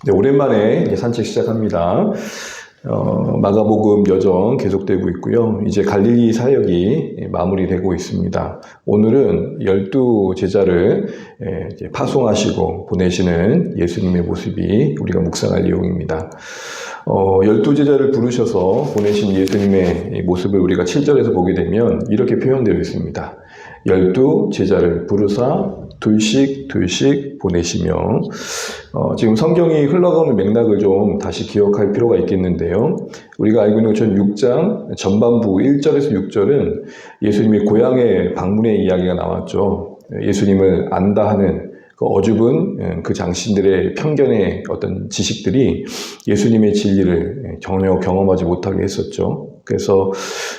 네, 오랜만에 이제 산책 시작합니다. 마가복음 여정 계속되고 있고요. 이제 갈릴리 사역이 마무리되고 있습니다. 오늘은 12 제자를 이제 파송하시고 보내시는 예수님의 모습이 우리가 묵상할 내용입니다. 12 제자를 부르셔서 보내신 예수님의 모습을 우리가 7절에서 보게 되면 이렇게 표현되어 있습니다. 12 제자를 부르사 둘씩 보내시며, 지금 성경이 흘러가는 맥락을 좀 다시 기억할 필요가 있겠는데요. 우리가 알고 있는 것처럼 6장 전반부 1절에서 6절은 예수님의 고향의 방문의 이야기가 나왔죠. 예수님을 안다 하는 그 어줍은 그 장신들의 편견의 어떤 지식들이 예수님의 진리를 전혀 경험하지 못하게 했었죠. 그래서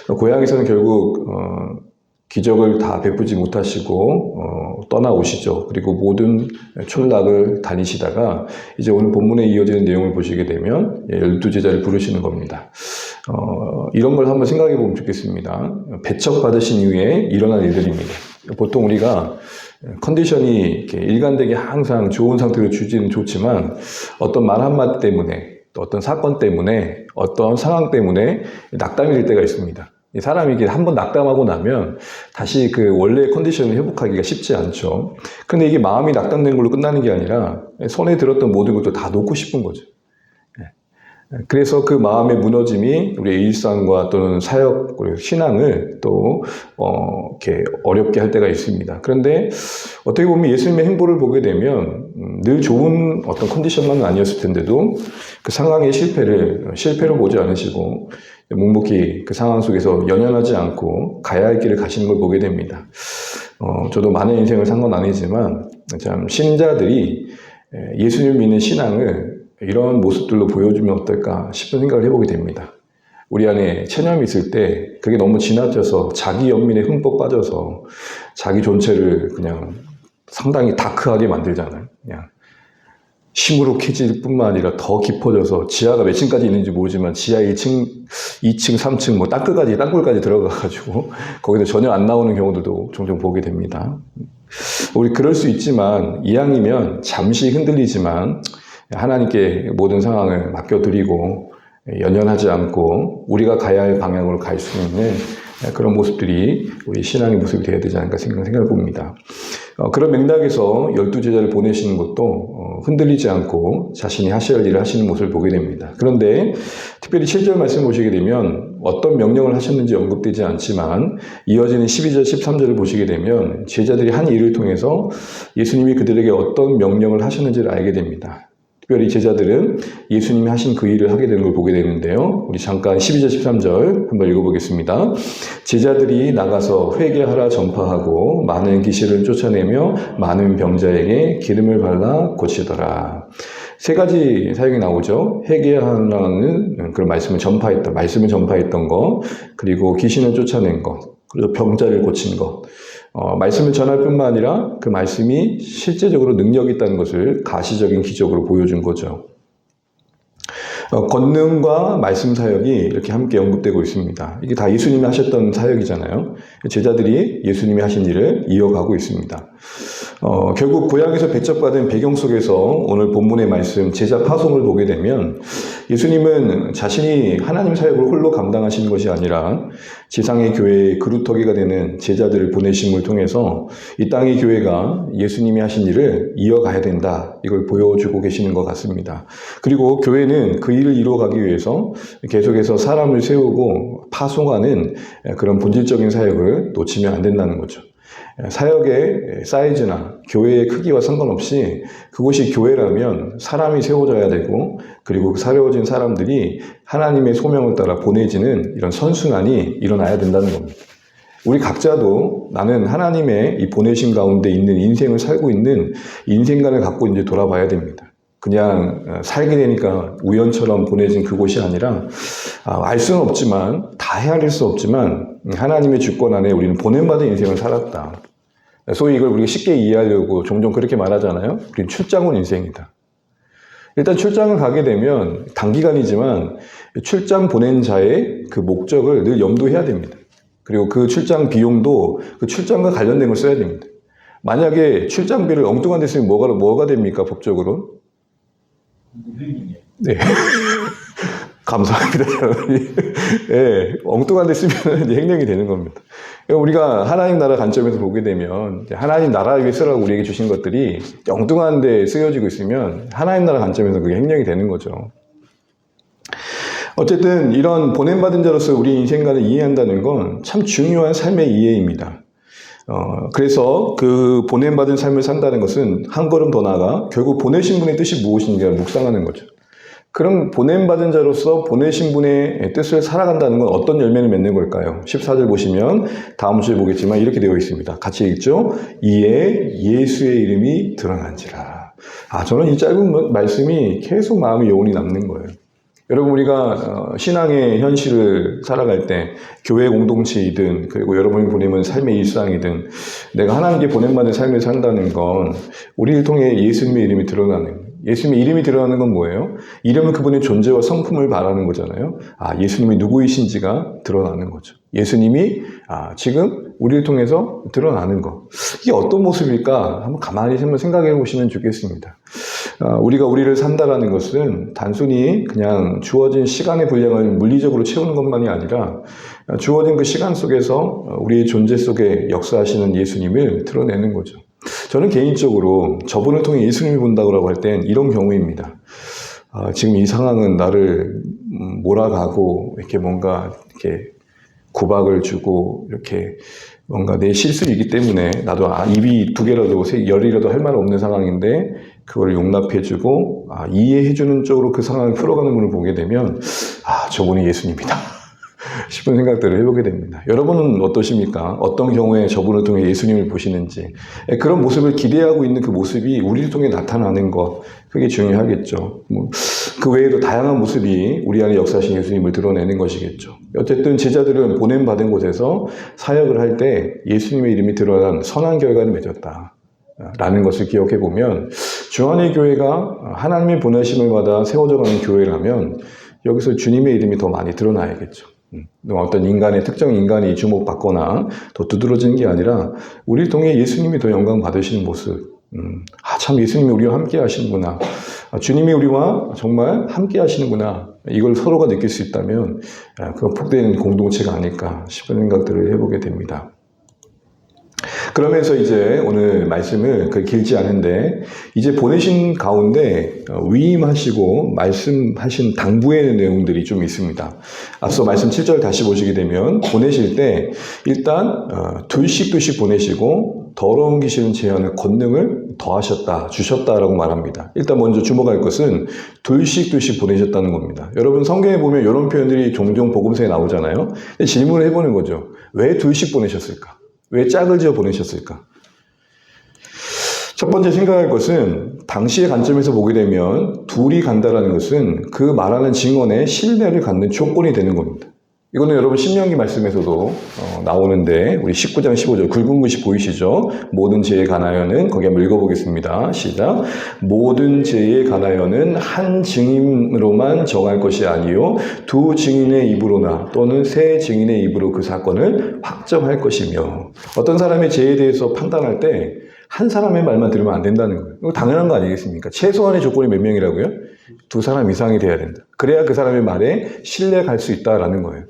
고향에서는 결국 기적을 다 베푸지 못하시고 떠나오시죠. 그리고 모든 촌락을 다니시다가 이제 오늘 본문에 이어지는 내용을 보시게 되면 12 제자를 부르시는 겁니다. 이런 걸 한번 생각해 보면 좋겠습니다. 배척받으신 이후에 일어난 일들입니다. 보통 우리가 컨디션이 이렇게 일관되게 항상 좋은 상태로 주지는 좋지만 어떤 말 한마디 때문에 또 어떤 사건 때문에 어떤 상황 때문에 낙담이 될 때가 있습니다. 사람이 이게 한번 낙담하고 나면 다시 그 원래 컨디션을 회복하기가 쉽지 않죠. 근데 이게 마음이 낙담된 걸로 끝나는 게 아니라 손에 들었던 모든 것도 다 놓고 싶은 거죠. 그래서 그 마음의 무너짐이 우리의 일상과 또는 사역, 그리고 신앙을 또 이렇게 어렵게 할 때가 있습니다. 그런데 어떻게 보면 예수님의 행보를 보게 되면 늘 좋은 어떤 컨디션만은 아니었을 텐데도 그 상황의 실패로 보지 않으시고 묵묵히 그 상황 속에서 연연하지 않고 가야 할 길을 가시는 걸 보게 됩니다. 저도 많은 인생을 산 건 아니지만 참 신자들이 예수님을 믿는 신앙을 이런 모습들로 보여주면 어떨까 싶은 생각을 해보게 됩니다. 우리 안에 체념이 있을 때 그게 너무 지나쳐서 자기 연민에 흠뻑 빠져서 자기 존재를 그냥 상당히 다크하게 만들잖아요. 그냥 시무룩해질 뿐만 아니라 더 깊어져서 지하가 몇 층까지 있는지 모르지만 지하 1층, 2층, 3층 뭐 땅굴까지 들어가가지고 거기서 전혀 안 나오는 경우들도 종종 보게 됩니다. 우리 그럴 수 있지만 이왕이면 잠시 흔들리지만 하나님께 모든 상황을 맡겨드리고 연연하지 않고 우리가 가야 할 방향으로 갈 수 있는 그런 모습들이 우리 신앙의 모습이 되어야 되지 않을까 생각해 봅니다. 그런 맥락에서 12 제자를 보내시는 것도 흔들리지 않고 자신이 하셔야 할 일을 하시는 모습을 보게 됩니다. 그런데 특별히 7절 말씀을 보시게 되면 어떤 명령을 하셨는지 언급되지 않지만 이어지는 12절, 13절을 보시게 되면 제자들이 한 일을 통해서 예수님이 그들에게 어떤 명령을 하셨는지를 알게 됩니다. 특별히 제자들은 예수님이 하신 그 일을 하게 되는 걸 보게 되는데요. 우리 잠깐 12절, 13절 한번 읽어보겠습니다. 제자들이 나가서 회개하라 전파하고 많은 귀신을 쫓아내며 많은 병자에게 기름을 발라 고치더라. 세 가지 사역이 나오죠. 회개하라는 그런 말씀을 전파했던 것, 그리고 귀신을 쫓아낸 것, 그리고 병자를 고친 것. 말씀을 전할 뿐만 아니라 그 말씀이 실제적으로 능력이 있다는 것을 가시적인 기적으로 보여준 거죠. 권능과 말씀 사역이 이렇게 함께 언급되고 있습니다. 이게 다 예수님이 하셨던 사역이잖아요. 제자들이 예수님이 하신 일을 이어가고 있습니다. 결국 고향에서 배척받은 배경 속에서 오늘 본문의 말씀 제자 파송을 보게 되면 예수님은 자신이 하나님 사역을 홀로 감당하시는 것이 아니라 지상의 교회의 그루터기가 되는 제자들을 보내심을 통해서 이 땅의 교회가 예수님이 하신 일을 이어가야 된다, 이걸 보여주고 계시는 것 같습니다. 그리고 교회는 그 일을 이루어가기 위해서 계속해서 사람을 세우고 파송하는 그런 본질적인 사역을 놓치면 안 된다는 거죠. 사역의 사이즈나 교회의 크기와 상관없이 그곳이 교회라면 사람이 세워져야 되고, 그리고 그 세워진 사람들이 하나님의 소명을 따라 보내지는 이런 선순환이 일어나야 된다는 겁니다. 우리 각자도 나는 하나님의 이 보내심 가운데 있는 인생을 살고 있는 인생관을 갖고 이제 돌아봐야 됩니다. 그냥 살게 되니까 우연처럼 보내진 그곳이 아니라 알 수는 없지만, 다 헤아릴 수 없지만 하나님의 주권 안에 우리는 보냄받은 인생을 살았다. 소위 이걸 우리가 쉽게 이해하려고 종종 그렇게 말하잖아요. 우리는 출장 온 인생이다. 일단 출장을 가게 되면 단기간이지만 출장 보낸 자의 그 목적을 늘 염두해야 됩니다. 그리고 그 출장 비용도 그 출장과 관련된 걸 써야 됩니다. 만약에 출장비를 엉뚱한 데 쓰면 뭐가 됩니까, 법적으로? 네. 감사합니다. 예, 엉뚱한 데 쓰면 이제 횡령이 되는 겁니다. 우리가 하나님 나라 관점에서 보게 되면 하나님 나라 위해 쓰라고 우리에게 주신 것들이 엉뚱한 데 쓰여지고 있으면 하나님 나라 관점에서 그게 횡령이 되는 거죠. 어쨌든 이런 보냄받은 자로서 우리 인생관을 이해한다는 건 참 중요한 삶의 이해입니다. 그래서 그 보냄받은 삶을 산다는 것은 한 걸음 더 나아가 결국 보내신 분의 뜻이 무엇인지를 묵상하는 거죠. 그럼 보냄받은 자로서 보내신 분의 뜻을 살아간다는 건 어떤 열매를 맺는 걸까요? 14절 보시면 다음 주에 보겠지만 이렇게 되어 있습니다. 같이 읽죠. 이에 예수의 이름이 드러난지라. 저는 이 짧은 말씀이 계속 마음에 여운이 남는 거예요. 여러분 우리가 신앙의 현실을 살아갈 때 교회 공동체이든 그리고 여러분이 보내는 삶의 일상이든 내가 하나님께 보냄받은 삶을 산다는 건 우리를 통해 예수님의 이름이 드러나는 예수님의 이름이 드러나는 건 뭐예요? 이름은 그분의 존재와 성품을 말하는 거잖아요. 예수님이 누구이신지가 드러나는 거죠. 예수님이 지금 우리를 통해서 드러나는 거. 이게 어떤 모습일까? 한번 가만히 한번 생각해 보시면 좋겠습니다. 우리가 우리를 산다라는 것은 단순히 그냥 주어진 시간의 분량을 물리적으로 채우는 것만이 아니라 주어진 그 시간 속에서 우리의 존재 속에 역사하시는 예수님을 드러내는 거죠. 저는 개인적으로 저분을 통해 예수님을 본다고 할 땐 이런 경우입니다. 지금 이 상황은 나를 몰아가고 이렇게 뭔가 이렇게 구박을 주고 이렇게 뭔가 내 실수이기 때문에 나도 입이 두 개라도 열이라도 할 말 없는 상황인데 그걸 용납해주고 이해해주는 쪽으로 그 상황을 풀어가는 분을 보게 되면 저분이 예수님이다 싶은 생각들을 해보게 됩니다. 여러분은 어떠십니까? 어떤 경우에 저분을 통해 예수님을 보시는지 그런 모습을 기대하고 있는 그 모습이 우리를 통해 나타나는 것 그게 중요하겠죠. 그 외에도 다양한 모습이 우리 안에 역사하신 예수님을 드러내는 것이겠죠. 어쨌든 제자들은 보냄받은 곳에서 사역을 할 때 예수님의 이름이 드러난 선한 결과를 맺었다 라는 것을 기억해 보면 주안의 교회가 하나님의 보내심을 받아 세워져 가는 교회라면 여기서 주님의 이름이 더 많이 드러나야겠죠. 어떤 특정 인간이 주목받거나 더 두드러지는 게 아니라 우리를 통해 예수님이 더 영광 받으시는 모습. 참 예수님이 우리와 함께 하시는구나. 주님이 우리와 정말 함께 하시는구나. 이걸 서로가 느낄 수 있다면 그건 복된 공동체가 아닐까 싶은 생각들을 해보게 됩니다. 그러면서 이제 오늘 말씀을 길지 않은데 이제 보내신 가운데 위임하시고 말씀하신 당부의 내용들이 좀 있습니다. 앞서 말씀 7절 다시 보시게 되면 보내실 때 일단 둘씩 보내시고 더러운 귀신은 제한을 권능을 더하셨다, 주셨다라고 말합니다. 일단 먼저 주목할 것은 둘씩 보내셨다는 겁니다. 여러분 성경에 보면 이런 표현들이 종종 복음서에 나오잖아요. 질문을 해보는 거죠. 왜 둘씩 보내셨을까? 왜 짝을 지어 보내셨을까? 첫 번째 생각할 것은 당시의 관점에서 보게 되면 둘이 간다라는 것은 그 말하는 증언에 신뢰를 갖는 조건이 되는 겁니다. 이거는 여러분 신명기 말씀에서도 나오는데 우리 19장 15절 굵은 글씨 보이시죠? 모든 죄에 관하여는 거기 한번 읽어보겠습니다. 시작. 모든 죄에 관하여는 한 증인으로만 정할 것이 아니요 두 증인의 입으로나 또는 세 증인의 입으로 그 사건을 확정할 것이며 어떤 사람의 죄에 대해서 판단할 때 한 사람의 말만 들으면 안 된다는 거예요. 이거 당연한 거 아니겠습니까? 최소한의 조건이 몇 명이라고요? 2사람 이상이 돼야 된다. 그래야 그 사람의 말에 신뢰갈 수 있다라는 거예요.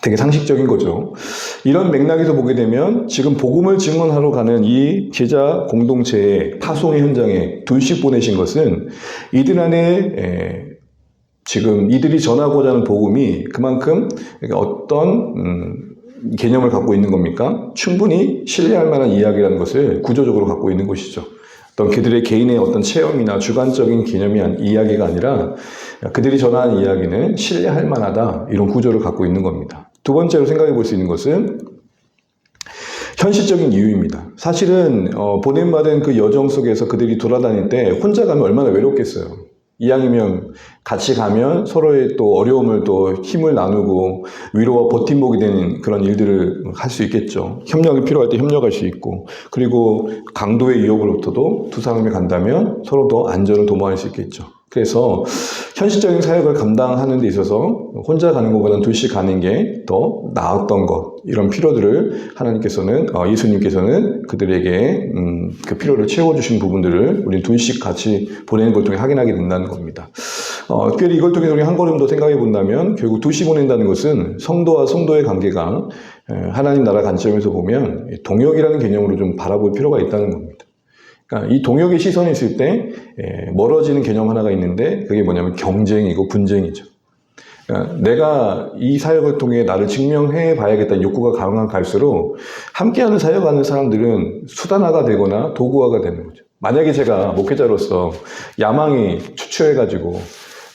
되게 상식적인 거죠. 이런 맥락에서 보게 되면 지금 복음을 증언하러 가는 이 제자 공동체의 파송의 현장에 둘씩 보내신 것은 이들 안에 지금 이들이 전하고자 하는 복음이 그만큼 어떤 개념을 갖고 있는 겁니까? 충분히 신뢰할 만한 이야기라는 것을 구조적으로 갖고 있는 것이죠. 어떤 그들의 개인의 어떤 체험이나 주관적인 개념이 이야기가 아니라 그들이 전하는 이야기는 신뢰할 만하다 이런 구조를 갖고 있는 겁니다. 두 번째로 생각해 볼 수 있는 것은 현실적인 이유입니다. 사실은 보냄받은 그 여정 속에서 그들이 돌아다닐 때 혼자 가면 얼마나 외롭겠어요. 이왕이면 같이 가면 서로의 또 어려움을 또 힘을 나누고 위로와 버팀목이 되는 그런 일들을 할 수 있겠죠. 협력이 필요할 때 협력할 수 있고 그리고 강도의 유혹으로부터도 두 사람이 간다면 서로 더 안전을 도모할 수 있겠죠. 그래서 현실적인 사역을 감당하는 데 있어서 혼자 가는 것보다는 둘씩 가는 게 더 나았던 것, 이런 필요들을 하나님께서는, 예수님께서는 그들에게 그 필요를 채워주신 부분들을 우리는 둘씩 같이 보내는 걸 통해 확인하게 된다는 겁니다. 특별히 이걸 통해서 우리 한 걸음 더 생각해 본다면 결국 둘씩 보낸다는 것은 성도와 성도의 관계가 하나님 나라 관점에서 보면 동역이라는 개념으로 좀 바라볼 필요가 있다는 겁니다. 그러니까 이 동역의 시선이 있을 때 멀어지는 개념 하나가 있는데 그게 뭐냐면 경쟁이고 분쟁이죠. 그러니까 내가 이 사역을 통해 나를 증명해 봐야겠다는 욕구가 강한 갈수록 함께하는 사역하는 사람들은 수단화가 되거나 도구화가 되는 거죠. 만약에 제가 목회자로서 야망이 추추해가지고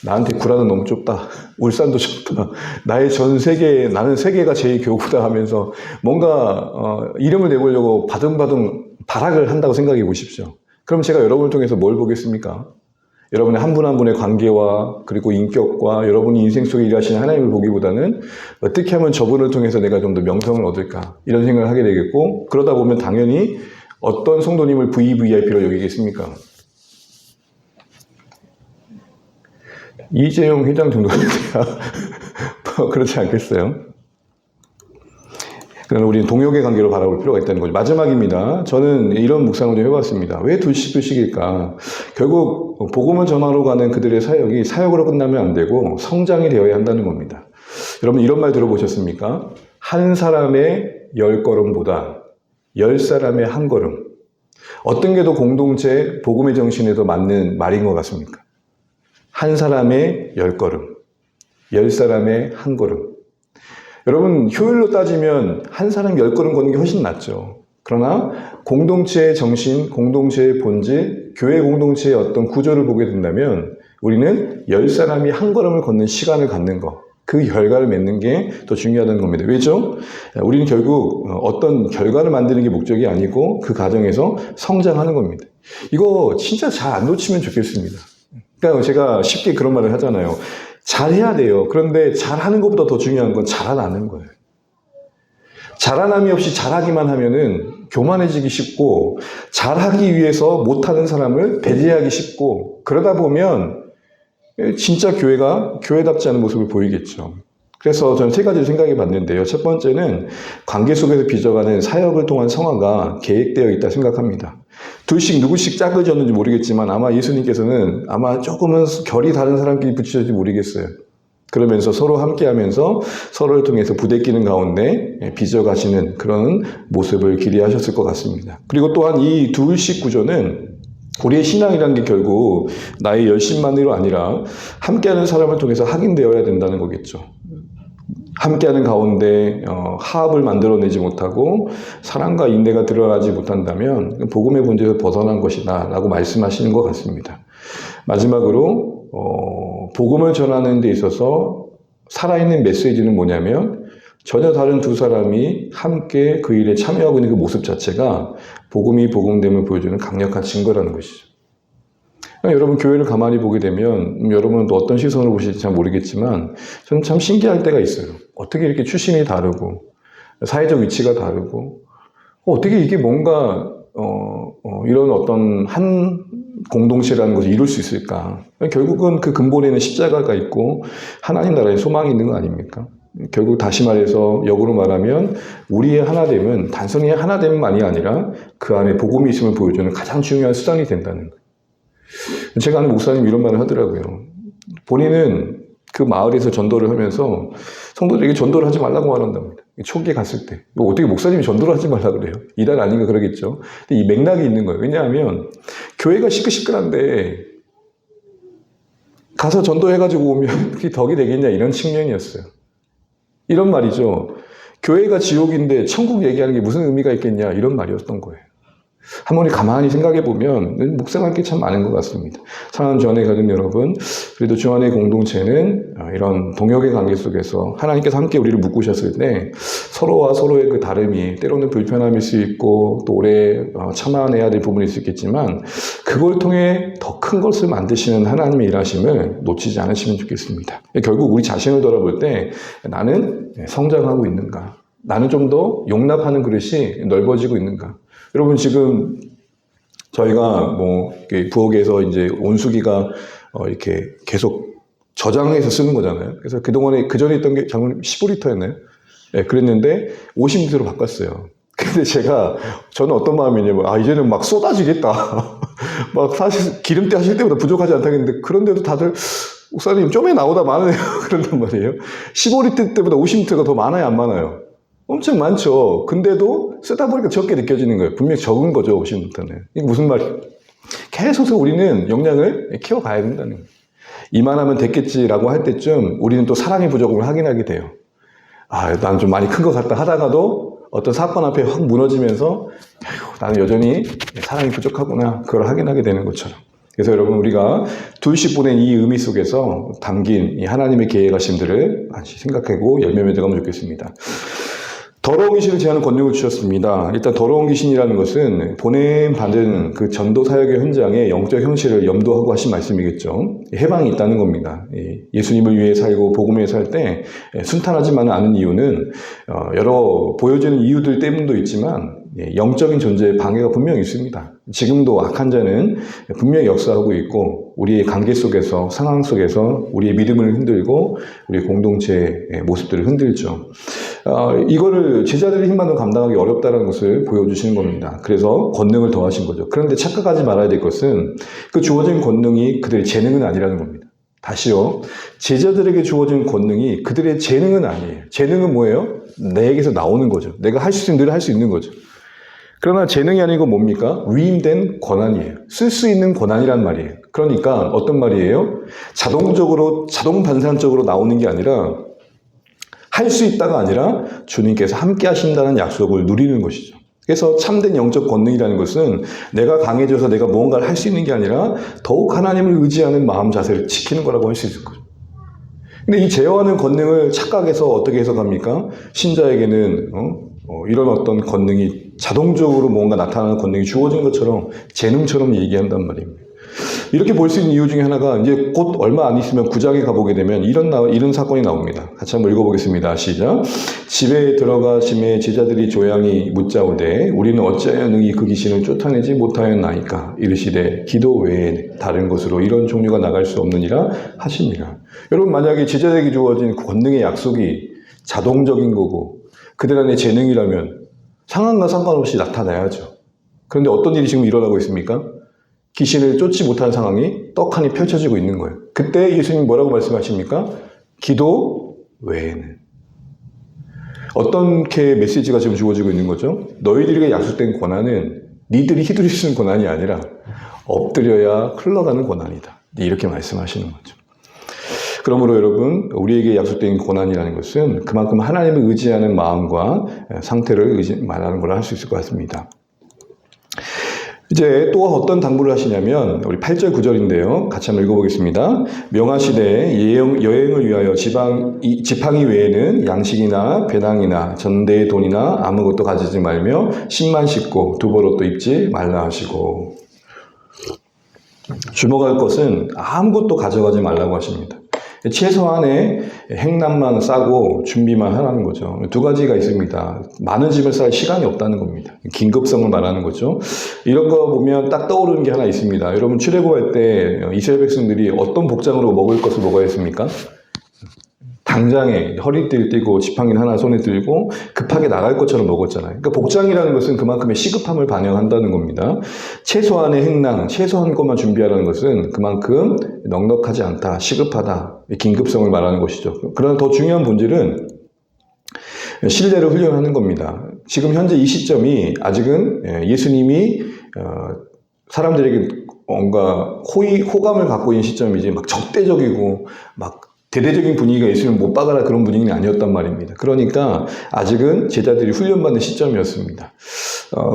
나한테 구라는 너무 좁다, 울산도 좁다, 나의 전 세계, 나는 세계가 제일 교구다 하면서 뭔가 이름을 내보려고 바둥바둥 발악을 한다고 생각해 보십시오. 그럼 제가 여러분을 통해서 뭘 보겠습니까? 여러분의 한 분 한 분의 관계와 그리고 인격과 여러분이 인생 속에 일하시는 하나님을 보기보다는 어떻게 하면 저분을 통해서 내가 좀 더 명성을 얻을까, 이런 생각을 하게 되겠고, 그러다 보면 당연히 어떤 성도님을 VVIP로 여기겠습니까? 이재용 회장 정도 돼야 그렇지 않겠어요? 그러나 우리는 동역의 관계로 바라볼 필요가 있다는 거죠. 마지막입니다. 저는 이런 묵상을 좀 해봤습니다. 왜 둘씩일까? 결국 복음을 전하러 가는 그들의 사역이 사역으로 끝나면 안 되고 성장이 되어야 한다는 겁니다. 여러분 이런 말 들어보셨습니까? 한 사람의 10걸음보다 10사람의 한 걸음. 어떤 게 더 공동체 복음의 정신에 더 맞는 말인 것 같습니까? 한 사람의 10걸음, 10사람의 한 걸음. 여러분, 효율로 따지면 한 사람 10걸음 걷는 게 훨씬 낫죠. 그러나 공동체의 정신, 공동체의 본질, 교회 공동체의 어떤 구조를 보게 된다면 우리는 10사람이 한 걸음을 걷는 시간을 갖는 것, 그 결과를 맺는 게 더 중요하다는 겁니다. 왜죠? 우리는 결국 어떤 결과를 만드는 게 목적이 아니고 그 과정에서 성장하는 겁니다. 이거 진짜 잘 안 놓치면 좋겠습니다. 그러니까 제가 쉽게 그런 말을 하잖아요. 잘해야 돼요. 그런데 잘하는 것보다 더 중요한 건 자라나는 거예요. 자라남이 없이 잘하기만 하면은 교만해지기 쉽고, 잘하기 위해서 못하는 사람을 배제하기 쉽고, 그러다 보면 진짜 교회가 교회답지 않은 모습을 보이겠죠. 그래서 저는 세 가지를 생각해 봤는데요. 첫 번째는 관계 속에서 빚어가는 사역을 통한 성화가 계획되어 있다 생각합니다. 둘씩 누구씩 짝을 졌는지 모르겠지만 아마 예수님께서는 아마 조금은 결이 다른 사람끼리 붙이셨는지 모르겠어요. 그러면서 서로 함께하면서 서로를 통해서 부대끼는 가운데 빚어가시는 그런 모습을 기대하셨을 것 같습니다. 그리고 또한 이 둘씩 구조는 우리의 신앙이라는 게 결국 나의 열심만으로 아니라 함께하는 사람을 통해서 확인되어야 된다는 거겠죠. 함께하는 가운데 화합을 만들어내지 못하고 사랑과 인내가 드러나지 못한다면 복음의 본질에서 벗어난 것이다 라고 말씀하시는 것 같습니다. 마지막으로 복음을 전하는 데 있어서 살아있는 메시지는 뭐냐면 전혀 다른 두 사람이 함께 그 일에 참여하고 있는 그 모습 자체가 복음이 복음됨을 보여주는 강력한 증거라는 것이죠. 여러분 교회를 가만히 보게 되면 여러분은 또 어떤 시선으로 보실지 잘 모르겠지만 저는 참 신기할 때가 있어요. 어떻게 이렇게 출신이 다르고 사회적 위치가 다르고 어떻게 이게 뭔가 이런 어떤 한 공동체라는 것을 이룰 수 있을까? 결국은 그 근본에는 십자가가 있고 하나님 나라의 소망이 있는 거 아닙니까? 결국 다시 말해서 역으로 말하면 우리의 하나됨은 단순히 하나됨만이 아니라 그 안에 복음이 있음을 보여주는 가장 중요한 수단이 된다는 거예요. 제가 아는 목사님이 이런 말을 하더라고요. 본인은 그 마을에서 전도를 하면서 성도들에게 전도를 하지 말라고 말한답니다. 초기에 갔을 때. 어떻게 목사님이 전도를 하지 말라고 그래요? 이단 아닌가 그러겠죠. 근데 이 맥락이 있는 거예요. 왜냐하면 교회가 시끌시끌한데 가서 전도해가지고 오면 그게 덕이 되겠냐 이런 측면이었어요. 이런 말이죠. 교회가 지옥인데 천국 얘기하는 게 무슨 의미가 있겠냐 이런 말이었던 거예요. 한 번에 가만히 생각해 보면 묵상할 게 참 많은 것 같습니다. 사랑하는 주안의 가족 여러분, 그래도 주안의 공동체는 이런 동역의 관계 속에서 하나님께서 함께 우리를 묶으셨을 때 서로와 서로의 그 다름이 때로는 불편함일 수 있고 또 오래 참아내야 될 부분일 수 있겠지만 그걸 통해 더 큰 것을 만드시는 하나님의 일하심을 놓치지 않으시면 좋겠습니다. 결국 우리 자신을 돌아볼 때 나는 성장하고 있는가? 나는 좀 더 용납하는 그릇이 넓어지고 있는가? 여러분 지금 저희가 부엌에서 이제 온수기가 이렇게 계속 저장해서 쓰는 거잖아요. 그래서 그동안에, 그 전에 있던 게 작년 15리터였나요? 네, 그랬는데 50리터로 바꿨어요. 근데 저는 어떤 마음이냐면, 이제는 막 쏟아지겠다. 막 사실 기름때 하실 때보다 부족하지 않다겠는데, 그런데도 다들, 목사님, 좀에 나오다 많으네요. 그런단 말이에요. 15리터 때보다 50리터가 더 많아요, 안 많아요? 엄청 많죠. 근데도 쓰다 보니까 적게 느껴지는 거예요. 분명히 적은 거죠, 50리터는. 이게 무슨 말이에요? 계속 우리는 용량을 키워가야 된다는 거예요. 이만하면 됐겠지라고 할 때쯤 우리는 또 사랑의 부족을 확인하게 돼요. 나는 좀 많이 큰 것 같다 하다가도 어떤 사건 앞에 확 무너지면서 나는 여전히 사랑이 부족하구나, 그걸 확인하게 되는 것처럼. 그래서 여러분, 우리가 둘씩 보낸 이 의미 속에서 담긴 이 하나님의 계획하심들을 다시 생각하고 열매 맺어가면 좋겠습니다. 더러운 귀신을 제하는 권능을 주셨습니다. 일단 더러운 귀신이라는 것은 보냄받은 그 전도 사역의 현장의 영적 현실을 염두하고 하신 말씀이겠죠. 해방이 있다는 겁니다. 예수님을 위해 살고 복음을 위해 살 때 순탄하지만은 않은 이유는 여러 보여지는 이유들 때문도 있지만 영적인 존재의 방해가 분명히 있습니다. 지금도 악한 자는 분명히 역사하고 있고 우리의 관계 속에서, 상황 속에서 우리의 믿음을 흔들고 우리의 공동체의 모습들을 흔들죠. 이거를 제자들의 힘만으로 감당하기 어렵다는 것을 보여주시는 겁니다. 그래서 권능을 더하신 거죠. 그런데 착각하지 말아야 될 것은 그 주어진 권능이 그들의 재능은 아니라는 겁니다. 다시요. 제자들에게 주어진 권능이 그들의 재능은 아니에요. 재능은 뭐예요? 내게서 나오는 거죠. 내가 할 수 있는 늘 할 수 있는 거죠. 그러나 재능이 아니고 뭡니까? 위임된 권한이에요. 쓸 수 있는 권한이란 말이에요. 그러니까 어떤 말이에요? 자동 반사적으로 나오는 게 아니라 할 수 있다가 아니라 주님께서 함께 하신다는 약속을 누리는 것이죠. 그래서 참된 영적 권능이라는 것은 내가 강해져서 내가 무언가를 할 수 있는 게 아니라 더욱 하나님을 의지하는 마음 자세를 지키는 거라고 할 수 있을 거죠. 근데 이 제어하는 권능을 착각해서 어떻게 해석합니까? 신자에게는 이런 어떤 권능이 자동적으로 뭔가 나타나는 권능이 주어진 것처럼 재능처럼 얘기한단 말입니다. 이렇게 볼 수 있는 이유 중에 하나가 이제 곧 얼마 안 있으면 9장에 가보게 되면 이런 사건이 나옵니다. 같이 한번 읽어보겠습니다. 시작. 집에 들어가심에 제자들이 조양히 묻자오되 우리는 어찌하여 능히 그 귀신을 쫓아내지 못하였나이까 이르시되 기도 외에 다른 것으로 이런 종류가 나갈 수 없느니라 하시니라. 여러분, 만약에 제자들에게 주어진 권능의 약속이 자동적인 거고 그들 안에 재능이라면 상황과 상관없이 나타나야죠. 그런데 어떤 일이 지금 일어나고 있습니까? 귀신을 쫓지 못하는 상황이 떡하니 펼쳐지고 있는 거예요. 그때 예수님 뭐라고 말씀하십니까? 기도 외에는. 어떻게 메시지가 지금 주어지고 있는 거죠? 너희들에게 약속된 권한은 니들이 휘두를 수 있는 권한이 아니라 엎드려야 흘러가는 권한이다. 이렇게 말씀하시는 거죠. 그러므로 여러분, 우리에게 약속된 권한이라는 것은 그만큼 하나님을 의지하는 마음과 상태를 말하는 걸 할 수 있을 것 같습니다. 이제 또 어떤 당부를 하시냐면 우리 8절 9절인데요. 같이 한번 읽어보겠습니다. 명하시되 여행을 위하여 지팡이 외에는 양식이나 배낭이나 전대의 돈이나 아무것도 가지지 말며 신만 씻고 두벌옷도 입지 말라 하시고, 주목할 것은 아무것도 가져가지 말라고 하십니다. 최소한의 행남만 싸고 준비만 하라는 거죠. 두 가지가 있습니다. 많은 짐을 쌀 시간이 없다는 겁니다. 긴급성을 말하는 거죠. 이런 거 보면 딱 떠오르는 게 하나 있습니다. 여러분, 출애굽할 때 이스라엘 백성들이 어떤 복장으로 먹을 것을 먹어야 했습니까? 당장에 허리띠를 띠고 지팡이를 하나 손에 들고 급하게 나갈 것처럼 먹었잖아요. 그러니까 복장이라는 것은 그만큼의 시급함을 반영한다는 겁니다. 최소한의 행랑, 최소한 것만 준비하라는 것은 그만큼 넉넉하지 않다, 시급하다, 긴급성을 말하는 것이죠. 그러나 더 중요한 본질은 신뢰를 훈련하는 겁니다. 지금 현재 이 시점이 아직은 예수님이 사람들에게 뭔가 호감을 갖고 있는 시점이지 막 적대적이고 막 대대적인 분위기가 예수님 못 박아라 그런 분위기는 아니었단 말입니다. 그러니까 아직은 제자들이 훈련받는 시점이었습니다.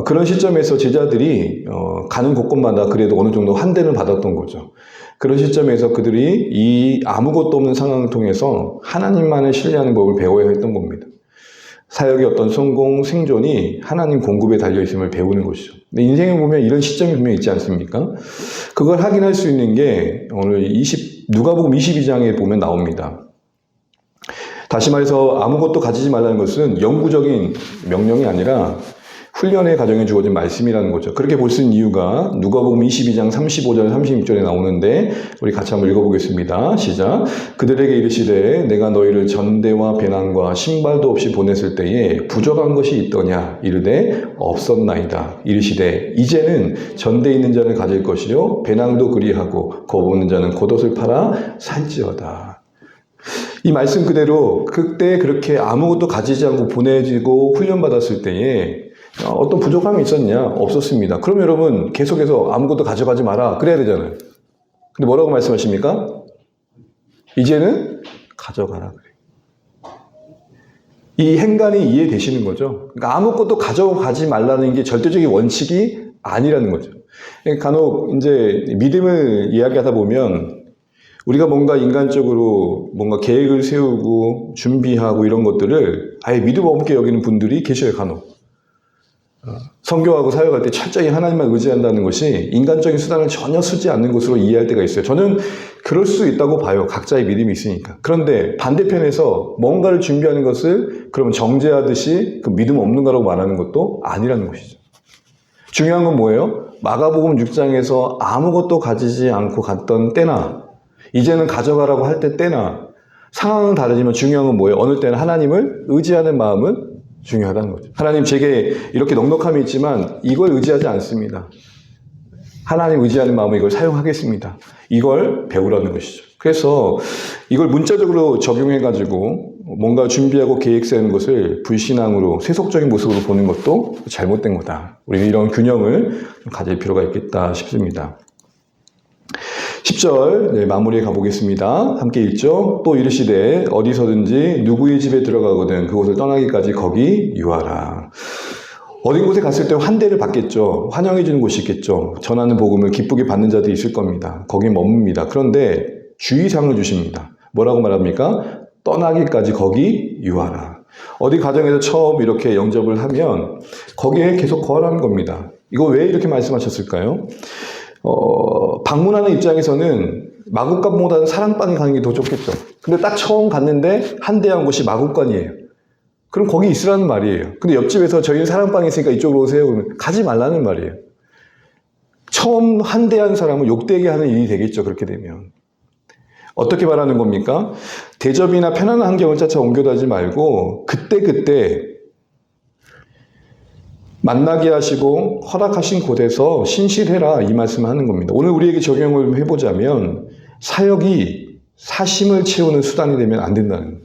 그런 시점에서 제자들이 가는 곳곳마다 그래도 어느 정도 환대를 받았던 거죠. 그런 시점에서 그들이 이 아무것도 없는 상황을 통해서 하나님만을 신뢰하는 법을 배워야 했던 겁니다. 사역의 어떤 성공, 생존이 하나님 공급에 달려있음을 배우는 것이죠. 근데 인생에 보면 이런 시점이 분명히 있지 않습니까? 그걸 확인할 수 있는 게 오늘 누가복음 22장에 보면 나옵니다. 다시 말해서 아무것도 가지지 말라는 것은 영구적인 명령이 아니라 훈련의 과정에 주어진 말씀이라는 거죠. 그렇게 볼 수 있는 이유가 누가복음 22장 35절 36절에 나오는데 우리 같이 한번 읽어보겠습니다. 시작. 그들에게 이르시되 내가 너희를 전대와 배낭과 신발도 없이 보냈을 때에 부족한 것이 있더냐 이르되 없었나이다. 이르시되 이제는 전대 있는 자는 가질 것이요 배낭도 그리하고 겁 없는 자는 겉옷을 팔아 살지어다. 이 말씀 그대로 그때 그렇게 아무것도 가지지 않고 보내지고 훈련받았을 때에 어떤 부족함이 있었냐? 없었습니다. 그럼 여러분 계속해서 아무것도 가져가지 마라 그래야 되잖아요. 근데 뭐라고 말씀하십니까? 이제는 가져가라 그래요. 이 행간이 이해되시는 거죠? 그러니까 아무것도 가져가지 말라는 게 절대적인 원칙이 아니라는 거죠. 간혹 이제 믿음을 이야기하다 보면 우리가 뭔가 인간적으로 뭔가 계획을 세우고 준비하고 이런 것들을 아예 믿음 없게 여기는 분들이 계셔요, 간혹. 선교하고 사역할 때 철저히 하나님만 의지한다는 것이 인간적인 수단을 전혀 쓰지 않는 것으로 이해할 때가 있어요. 저는 그럴 수 있다고 봐요. 각자의 믿음이 있으니까. 그런데 반대편에서 뭔가를 준비하는 것을 그러면 정죄하듯이 그 믿음 없는 거라고 말하는 것도 아니라는 것이죠. 중요한 건 뭐예요? 마가복음 6장에서 아무것도 가지지 않고 갔던 때나 이제는 가져가라고 할 때나 상황은 다르지만 중요한 건 뭐예요? 어느 때는 하나님을 의지하는 마음은 중요하다는 거죠. 하나님 제게 이렇게 넉넉함이 있지만 이걸 의지하지 않습니다. 하나님 의지하는 마음은 이걸 사용하겠습니다. 이걸 배우라는 것이죠. 그래서 이걸 문자적으로 적용해가지고 뭔가 준비하고 계획 세우는 것을 불신앙으로 세속적인 모습으로 보는 것도 잘못된 거다. 우리는 이런 균형을 가질 필요가 있겠다 싶습니다. 10절 마무리해 가보겠습니다. 함께 읽죠. 또 이르시되 어디서든지 누구의 집에 들어가거든 그곳을 떠나기까지 거기 유하라. 어딘 곳에 갔을 때 환대를 받겠죠. 환영해 주는 곳이 있겠죠. 전하는 복음을 기쁘게 받는 자들이 있을 겁니다. 거기에 머뭅니다. 그런데 주의사항을 주십니다. 뭐라고 말합니까? 떠나기까지 거기 유하라. 어디 가정에서 처음 이렇게 영접을 하면 거기에 계속 거하라는 겁니다. 이거 왜 이렇게 말씀하셨을까요? 방문하는 입장에서는 마국간보다는 사랑방에 가는 게 더 좋겠죠. 근데 딱 처음 갔는데 한대한 곳이 마국간이에요. 그럼 거기 있으라는 말이에요. 근데 옆집에서 저희는 사랑방에 있으니까 이쪽으로 오세요. 그러면 가지 말라는 말이에요. 처음 한대한 사람은 욕되게 하는 일이 되겠죠. 그렇게 되면. 어떻게 말하는 겁니까? 대접이나 편안한 환경을 차차 옮겨다지 말고 그때그때 만나게 하시고 허락하신 곳에서 신실해라 이 말씀을 하는 겁니다. 오늘 우리에게 적용을 해보자면 사역이 사심을 채우는 수단이 되면 안 된다는 거예요.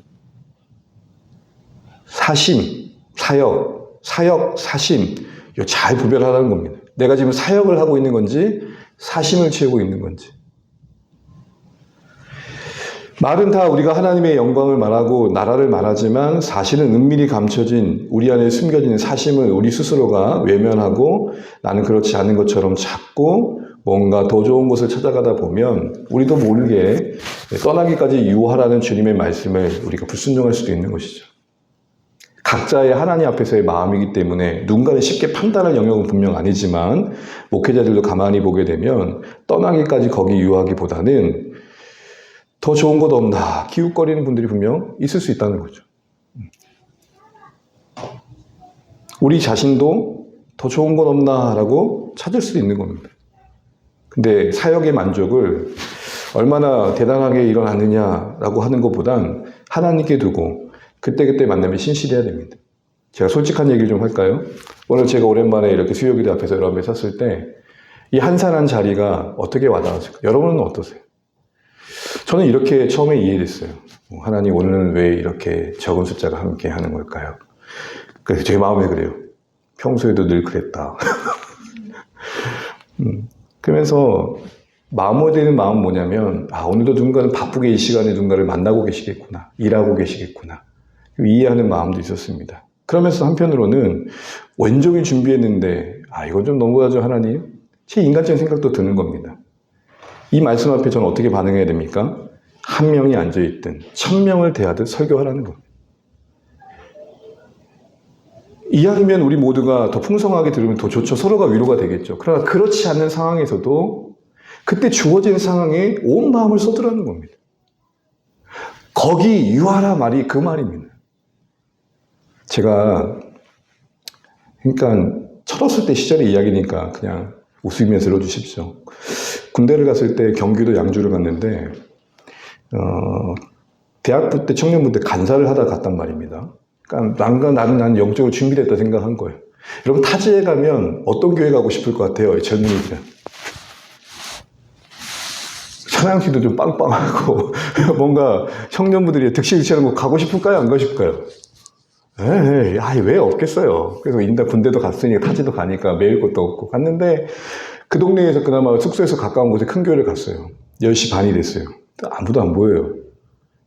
사심, 사역, 사심 이거 잘 구별하라는 겁니다. 내가 지금 사역을 하고 있는 건지 사심을 채우고 있는 건지. 말은 다 우리가 하나님의 영광을 말하고 나라를 말하지만 사실은 은밀히 감춰진 우리 안에 숨겨진 사심을 우리 스스로가 외면하고 나는 그렇지 않은 것처럼 찾고 뭔가 더 좋은 곳을 찾아가다 보면 우리도 모르게 떠나기까지 유하라는 주님의 말씀을 우리가 불순종할 수도 있는 것이죠. 각자의 하나님 앞에서의 마음이기 때문에 누군가는 쉽게 판단할 영역은 분명 아니지만 목회자들도 가만히 보게 되면 떠나기까지 거기 유하기보다는 더 좋은 것 없나 기웃거리는 분들이 분명 있을 수 있다는 거죠. 우리 자신도 더 좋은 것 없나 라고 찾을 수 있는 겁니다. 근데 사역의 만족을 얼마나 대단하게 일어나느냐라고 하는 것보단 하나님께 두고 그때그때 만나면 신실해야 됩니다. 제가 솔직한 얘기를 좀 할까요? 오늘 제가 오랜만에 이렇게 수요기도 앞에서 여러분이 섰을 때 이 한산한 자리가 어떻게 와닿았을까요? 여러분은 어떠세요? 저는 이렇게 처음에 이해됐어요. 하나님 오늘은 왜 이렇게 적은 숫자가 함께 하는 걸까요? 그래서 제 마음에 그래요. 평소에도 늘 그랬다. 그러면서 마무리되는 마음은 뭐냐면 오늘도 누군가는 바쁘게 이 시간에 누군가를 만나고 계시겠구나. 일하고 계시겠구나. 이해하는 마음도 있었습니다. 그러면서 한편으로는 온종일 준비했는데 이건 좀 너무하죠 하나님? 제 인간적인 생각도 드는 겁니다. 이 말씀 앞에 저는 어떻게 반응해야 됩니까? 한 명이 앉아있든 1000명을 대하듯 설교하라는 겁니다. 이왕이면 우리 모두가 더 풍성하게 들으면 더 좋죠. 서로가 위로가 되겠죠. 그러나 그렇지 않는 상황에서도 그때 주어진 상황에 온 마음을 쏟으라는 겁니다. 거기 유하라 말이 그 말입니다. 제가 그러니까 철없을 때 시절의 이야기니까 그냥 웃으면서 들어주십시오. 군대를 갔을 때 경기도 양주를 갔는데 대학부 때 청년부대 간사를 하다 갔단 말입니다. 그러니까 나는 영적으로 준비됐다 생각한 거예요. 여러분 타지에 가면 어떤 교회 가고 싶을 것 같아요? 젊은이들은. 찬양팀도 좀 빵빵하고 뭔가 청년부들이 득실득실한 거 가고 싶을까요? 안 가고 싶을까요? 에이, 왜 없겠어요. 그래서 인다 군대도 갔으니까 타지도 가니까 매일 것도 없고 갔는데 그 동네에서 그나마 숙소에서 가까운 곳에 큰 교회를 갔어요. 10시 반이 됐어요. 아무도 안 보여요.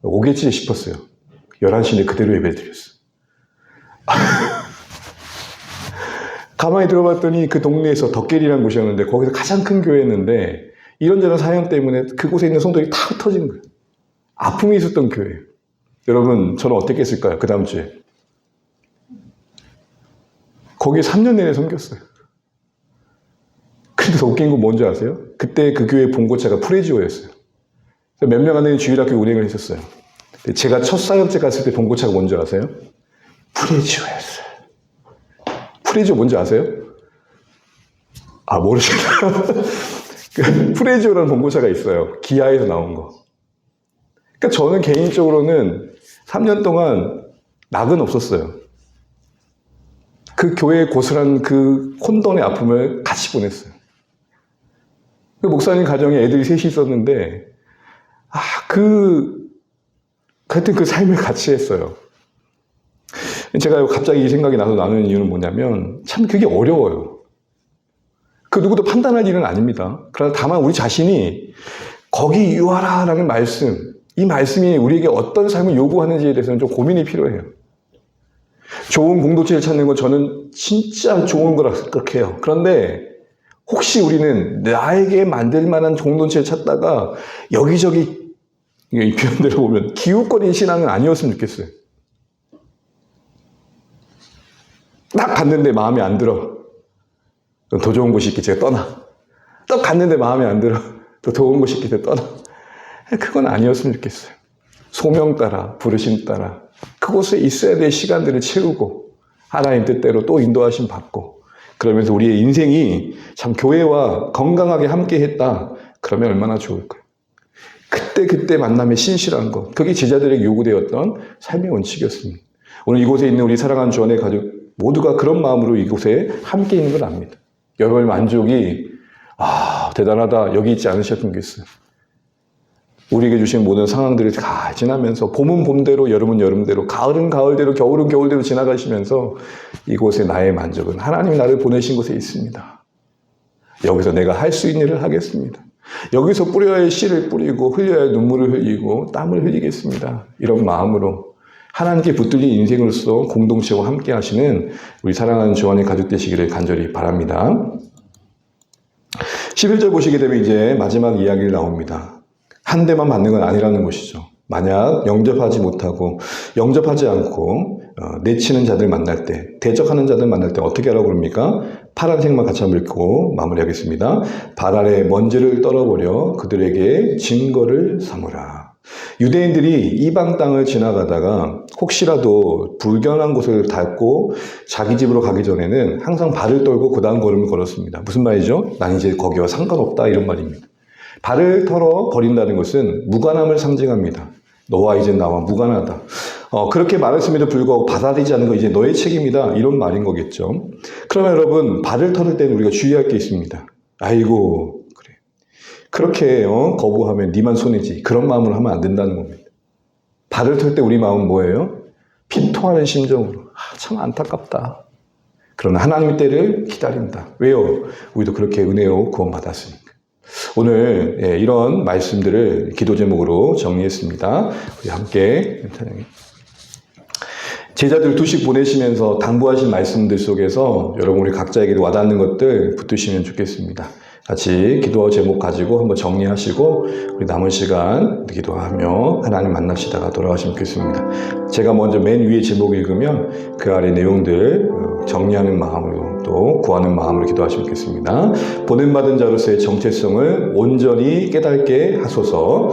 오겠지 싶었어요. 11시인데 그대로 예배 드렸어요. 가만히 들어봤더니 그 동네에서 덕계리라는 곳이었는데 거기서 가장 큰 교회였는데 이런저런 사연 때문에 그곳에 있는 성도들이 다 흩어진 거예요. 아픔이 있었던 교회예요. 여러분 저는 어떻게 했을까요? 그 다음 주에 거기에 3년 내내 섬겼어요. 근데 더 웃긴 건 뭔지 아세요? 그때 그 교회 본고차가 프레지오였어요. 몇 명 안 되는 주일학교 운행을 했었어요. 제가 첫 사역제 갔을 때 본고차가 뭔지 아세요? 프레지오였어요. 프레지오 뭔지 아세요? 모르시나요? 프레지오라는 본고차가 있어요. 기아에서 나온 거. 그러니까 저는 개인적으로는 3년 동안 낙은 없었어요. 그 교회의 고스란한 그 혼돈의 아픔을 같이 보냈어요. 그 목사님 가정에 애들이 셋이 있었는데, 하여튼 그 삶을 같이 했어요. 제가 갑자기 이 생각이 나서 나누는 이유는 뭐냐면, 참 그게 어려워요. 그 누구도 판단할 일은 아닙니다. 그러나 다만 우리 자신이 거기 유하라 라는 말씀, 이 말씀이 우리에게 어떤 삶을 요구하는지에 대해서는 좀 고민이 필요해요. 좋은 공동체를 찾는 건 저는 진짜 좋은 거라 생각해요. 그런데 혹시 우리는 나에게 만들 만한 공동체를 찾다가 여기저기 이 표현대로 보면 기웃거리는 신앙은 아니었으면 좋겠어요. 딱 갔는데 마음에 안 들어. 더 좋은 곳이 있기 때문에 떠나. 또 갔는데 마음에 안 들어. 또 좋은 곳이 있기 때문에 떠나. 그건 아니었으면 좋겠어요. 소명 따라, 부르심 따라 그곳에 있어야 될 시간들을 채우고 하나님 뜻대로 또 인도하심 받고 그러면서 우리의 인생이 참 교회와 건강하게 함께 했다. 그러면 얼마나 좋을까요? 그때 만남의 신실한 것. 그게 제자들에게 요구되었던 삶의 원칙이었습니다. 오늘 이곳에 있는 우리 사랑하는 주안의 가족 모두가 그런 마음으로 이곳에 함께 있는 걸 압니다. 여러분의 만족이 대단하다. 여기 있지 않으셨으면 좋겠어요. 우리에게 주신 모든 상황들을 다 지나면서 봄은 봄대로 여름은 여름대로 가을은 가을대로 겨울은 겨울대로 지나가시면서 이곳에 나의 만족은 하나님이 나를 보내신 곳에 있습니다. 여기서 내가 할 수 있는 일을 하겠습니다. 여기서 뿌려야 할 씨를 뿌리고 흘려야 할 눈물을 흘리고 땀을 흘리겠습니다. 이런 마음으로 하나님께 붙들린 인생으로서 공동체와 함께 하시는 우리 사랑하는 주안의 가족 되시기를 간절히 바랍니다. 11절 보시게 되면 이제 마지막 이야기를 나옵니다. 한 대만 받는 건 아니라는 것이죠. 만약 영접하지 못하고 영접하지 않고 내치는 자들 만날 때, 대적하는 자들 만날 때 어떻게 하라고 그럽니까? 파란색만 같이 한번 읽고 마무리하겠습니다. 발 아래 먼지를 떨어버려 그들에게 증거를 삼으라. 유대인들이 이방 땅을 지나가다가 혹시라도 불견한 곳을 닿고 자기 집으로 가기 전에는 항상 발을 떨고 그 다음 걸음을 걸었습니다. 무슨 말이죠? 난 이제 거기와 상관없다 이런 말입니다. 발을 털어 버린다는 것은 무관함을 상징합니다. 너와 이제 나와 무관하다. 그렇게 말했음에도 불구하고 받아들이지 않는 건 이제 너의 책임이다. 이런 말인 거겠죠. 그러면 여러분 발을 털을 때는 우리가 주의할 게 있습니다. 아이고 그래. 그렇게 거부하면 니만 손해지. 그런 마음으로 하면 안 된다는 겁니다. 발을 털 때 우리 마음은 뭐예요? 피통하는 심정으로. 참 안타깝다. 그러나 하나님의 때를 기다린다. 왜요? 우리도 그렇게 은혜로 구원받았으니까. 오늘 이런 말씀들을 기도 제목으로 정리했습니다. 우리 함께 제자들 2씩 보내시면서 당부하신 말씀들 속에서 여러분 우리 각자에게도 와닿는 것들 붙드시면 좋겠습니다. 같이 기도 제목 가지고 한번 정리하시고 우리 남은 시간 기도하며 하나님 만나시다가 돌아가시면 좋겠습니다. 제가 먼저 맨 위에 제목 읽으면 그 아래 내용들 정리하는 마음으로 또 구하는 마음으로 기도하시면 좋겠습니다. 보냄받은 자로서의 정체성을 온전히 깨닫게 하소서.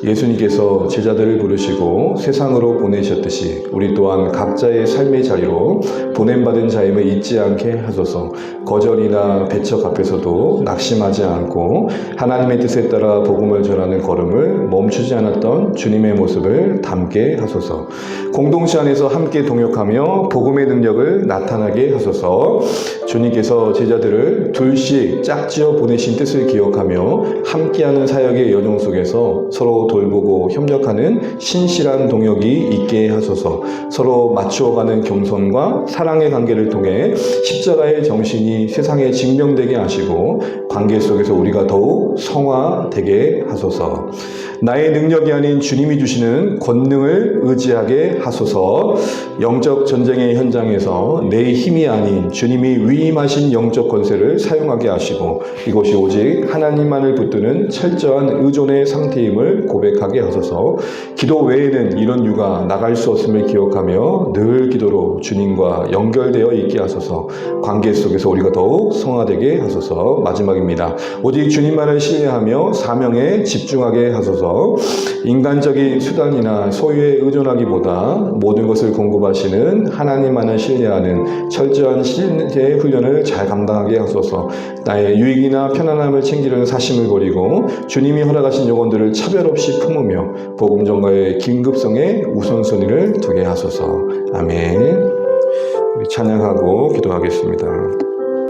예수님께서 제자들을 부르시고 세상으로 보내셨듯이 우리 또한 각자의 삶의 자리로 보냄받은 자임을 잊지 않게 하소서. 거절이나 배척 앞에서도 낙심하지 않고 하나님의 뜻에 따라 복음을 전하는 걸음을 멈추지 않았던 주님의 모습을 담게 하소서. 공동체 안에서 함께 동역하며 복음의 능력을 나타나게 하소서. 주님께서 제자들을 둘씩 짝지어 보내신 뜻을 기억하며 함께하는 사역의 여정 속에서 서로 돌보고 협력하는 신실한 동역이 있게 하소서. 서로 맞추어가는 겸손과 사랑의 관계를 통해 십자가의 정신이 세상에 증명되게 하시고 관계 속에서 우리가 더욱 성화되게 하소서. 나의 능력이 아닌 주님이 주시는 권능을 의지하게 하소서. 영적 전쟁의 현장에서 내 힘이 아닌 주님이 위임하신 영적 권세를 사용하게 하시고 이것이 오직 하나님만을 붙드는 철저한 의존의 상태임을 고백하게 하소서. 기도 외에는 이런 유가 나갈 수 없음을 기억하며 늘 기도로 주님과 연결되어 있게 하소서. 관계 속에서 우리가 더욱 성화되게 하소서. 마지막입니다. 오직 주님만을 신뢰하며 사명에 집중하게 하소서. 인간적인 수단이나 소유에 의존하기보다 모든 것을 공급하시는 하나님만을 신뢰하는 철저한 신뢰 훈련을 잘 감당하게 하소서. 나의 유익이나 편안함을 챙기려는 사심을 버리고 주님이 허락하신 영혼들을 차별 없이 품으며 복음 전가의 긴급성에 우선순위를 두게 하소서. 아멘. 우리 찬양하고 기도하겠습니다.